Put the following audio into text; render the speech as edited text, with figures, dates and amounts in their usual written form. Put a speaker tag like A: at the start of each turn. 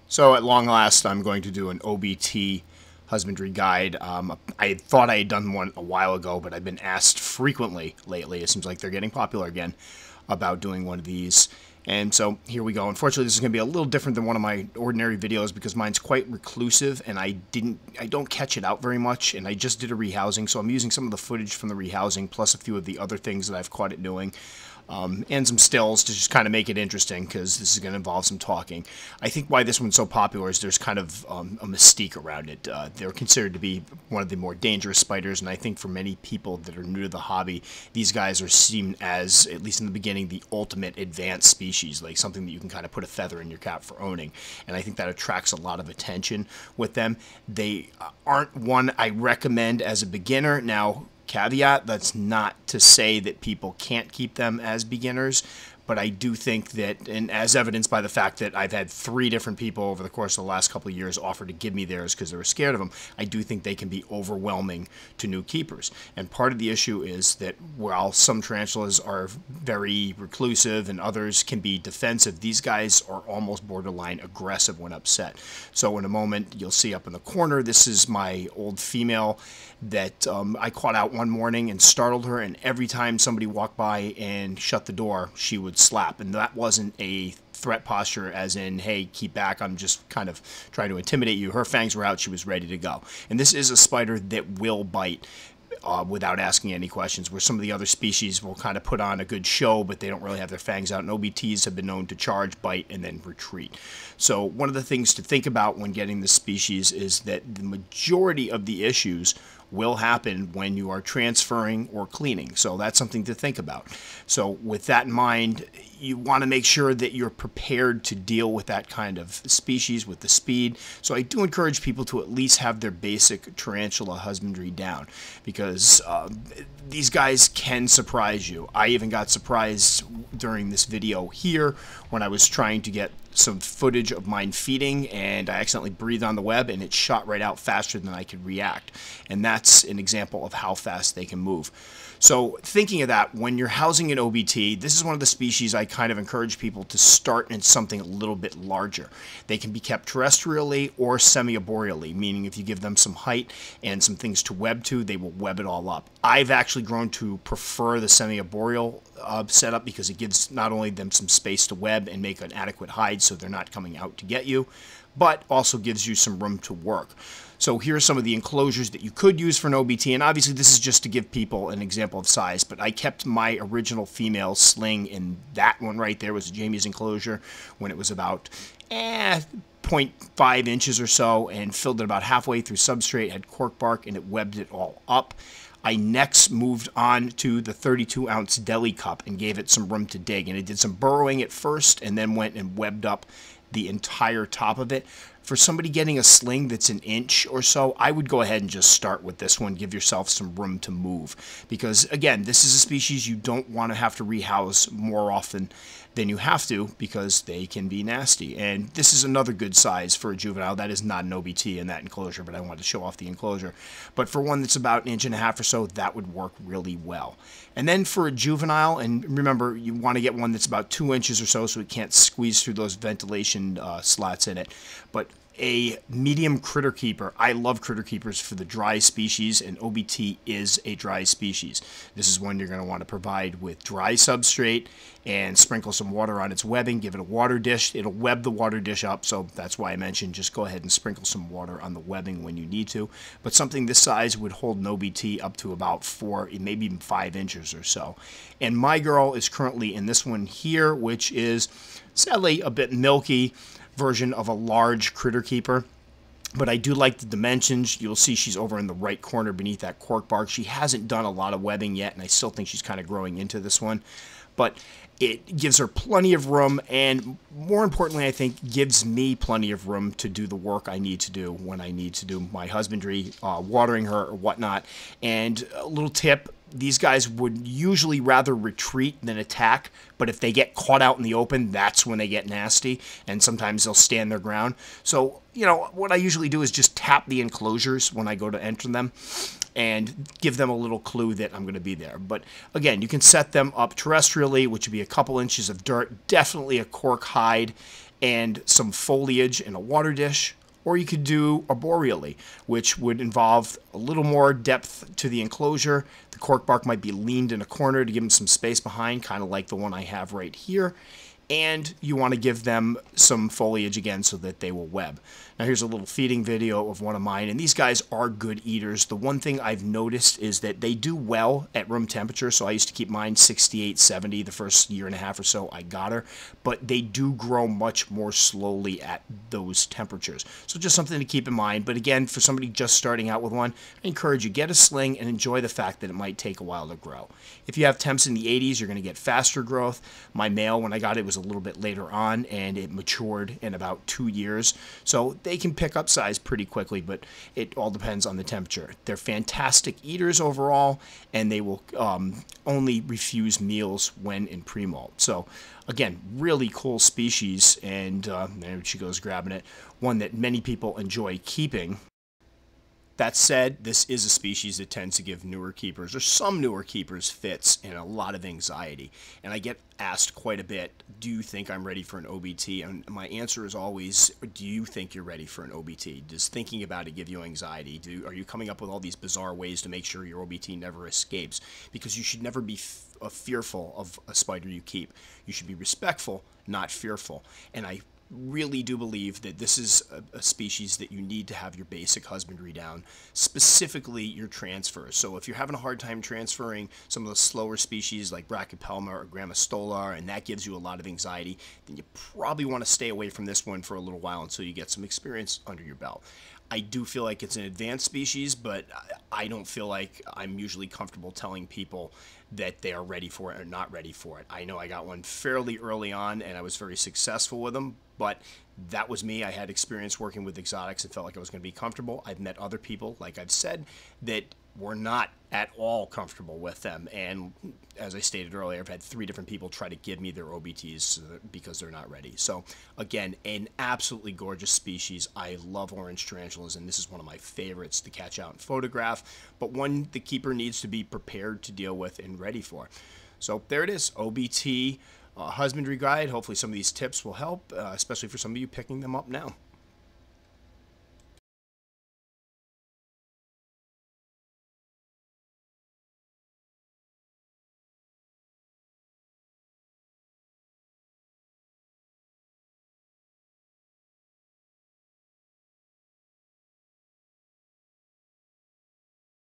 A: So at long last, I'm going to do an OBT husbandry guide. I thought I had done one a while ago, but I've been asked frequently lately. It seems like they're getting popular again about doing one of these. And so here we go. Unfortunately, this is going to be a little different than one of my ordinary videos because mine's quite reclusive and I don't catch it out very much, and I just did a rehousing, so I'm using some of the footage from the rehousing plus a few of the other things that I've caught it doing. And some stills to just kind of make it interesting because this is going to involve some talking. I think why this one's so popular is there's kind of a mystique around it. They're considered to be one of the more dangerous spiders, and I think for many people that are new to the hobby, these guys are seen as, at least in the beginning, the ultimate advanced species, like something that you can kind of put a feather in your cap for owning. And I think that attracts a lot of attention with them. They aren't one I recommend as a beginner. Now, caveat, that's not to say that people can't keep them as beginners, but I do think that, and as evidenced by the fact that I've had 3 different people over the course of the last couple of years offer to give me theirs because they were scared of them, I do think they can be overwhelming to new keepers. And part of the issue is that while some tarantulas are very reclusive and others can be defensive, these guys are almost borderline aggressive when upset. So in a moment, you'll see up in the corner, this is my old female that I caught out one morning and startled her, and every time somebody walked by and shut the door, she would slap. And that wasn't a threat posture as in, hey, keep back, I'm just kind of trying to intimidate you. Her fangs were out, she was ready to go. And this is a spider that will bite without asking any questions, where some of the other species will kind of put on a good show, but they don't really have their fangs out. And OBTs have been known to charge, bite, and then retreat. So one of the things to think about when getting this species is that the majority of the issues will happen when you are transferring or cleaning. So that's something to think about. So with that in mind, you want to make sure that you're prepared to deal with that kind of species with the speed. So I do encourage people to at least have their basic tarantula husbandry down, because these guys can surprise you. I even got surprised during this video here when I was trying to get some footage of mine feeding, and I accidentally breathed on the web and it shot right out faster than I could react. And that's an example of how fast they can move. So thinking of that, when you're housing an OBT, this is one of the species I kind of encourage people to start in something a little bit larger. They can be kept terrestrially or semi-arboreally, meaning if you give them some height and some things to web to, they will web it all up. I've actually grown to prefer the semi-arboreal setup because it gives not only them some space to web and make an adequate hide so they're not coming out to get you, but also gives you some room to work. So here are some of the enclosures that you could use for an OBT, and obviously this is just to give people an example of size, but I kept my original female SLING in that one right there, was Jamie's enclosure, when it was about 0.5 inches or so, and filled it about halfway through substrate, had cork bark, and it webbed it all up. I next moved on to the 32-ounce deli cup and gave it some room to dig, and it did some burrowing at first and then went and webbed up the entire top of it. For somebody getting a SLING that's an inch or so, I would go ahead and just start with this one. Give yourself some room to move. Because, again, this is a species you don't want to have to rehouse more often than you have to because they can be nasty. And this is another good size for a juvenile. That is not an OBT in that enclosure, but I wanted to show off the enclosure. But for one that's about 1.5 inches or so, that would work really well. And then for a juvenile, and remember, you want to get one that's about 2 inches or so it can't squeeze through those ventilation slots in it. But a medium critter keeper. I love critter keepers for the dry species, and OBT is a dry species. This is one you're going to want to provide with dry substrate and sprinkle some water on its webbing. Give it a water dish. It'll web the water dish up, so that's why I mentioned just go ahead and sprinkle some water on the webbing when you need to. But something this size would hold an OBT up to about 4, maybe even 5 inches or so. And my girl is currently in this one here, which is sadly a bit milky version of a large critter keeper, but I do like the dimensions. You'll see she's over in the right corner beneath that cork bark. She hasn't done a lot of webbing yet, and I still think she's kind of growing into this one, but it gives her plenty of room, and more importantly, I think gives me plenty of room to do the work I need to do when I need to do my husbandry, watering her or whatnot. And a little tip, these guys would usually rather retreat than attack, but if they get caught out in the open, that's when they get nasty, and sometimes they'll stand their ground. So, you know, what I usually do is just tap the enclosures when I go to enter them and give them a little clue that I'm going to be there. But again, you can set them up terrestrially, which would be a couple inches of dirt, definitely a cork hide, and some foliage in a water dish. Or you could do arboreally, which would involve a little more depth to the enclosure. The cork bark might be leaned in a corner to give them some space behind, kind of like the one I have right here. And you want to give them some foliage again so that they will web. Now here's a little feeding video of one of mine, and these guys are good eaters. The one thing I've noticed is that they do well at room temperature, so I used to keep mine 68, 70 the first year and a half or so I got her, but they do grow much more slowly at those temperatures. So just something to keep in mind, but again, for somebody just starting out with one, I encourage you, get a sling and enjoy the fact that it might take a while to grow. If you have temps in the 80s, you're going to get faster growth. My male, when I got it, was a little bit later on, and it matured in about 2 years. So they can pick up size pretty quickly, but it all depends on the temperature. They're fantastic eaters overall, and they will only refuse meals when in pre-molt. So again, really cool species, and there she goes grabbing it. One that many people enjoy keeping. That said, this is a species that tends to give newer keepers, or some newer keepers, fits and a lot of anxiety. And I get asked quite a bit, do you think I'm ready for an OBT? And my answer is always, do you think you're ready for an OBT? Does thinking about it give you anxiety? Are you coming up with all these bizarre ways to make sure your OBT never escapes? Because you should never be fearful of a spider you keep. You should be respectful, not fearful. And I really do believe that this is a species that you need to have your basic husbandry down, specifically your transfers. So if you're having a hard time transferring some of the slower species like Brachypelma or Grammostola, and that gives you a lot of anxiety, then you probably want to stay away from this one for a little while until you get some experience under your belt. I do feel like it's an advanced species, but I don't feel like I'm usually comfortable telling people that they are ready for it or not ready for it. I know I got one fairly early on, and I was very successful with them, but that was me. I had experience working with exotics and felt like I was going to be comfortable. I've met other people, like I've said, that were not at all comfortable with them. And as I stated earlier, I've had 3 different people try to give me their OBTs because they're not ready. So again, an absolutely gorgeous species. I love orange tarantulas, and this is one of my favorites to catch out and photograph, but one the keeper needs to be prepared to deal with and ready for. So there it is, OBT husbandry guide. Hopefully some of these tips will help, especially for some of you picking them up now.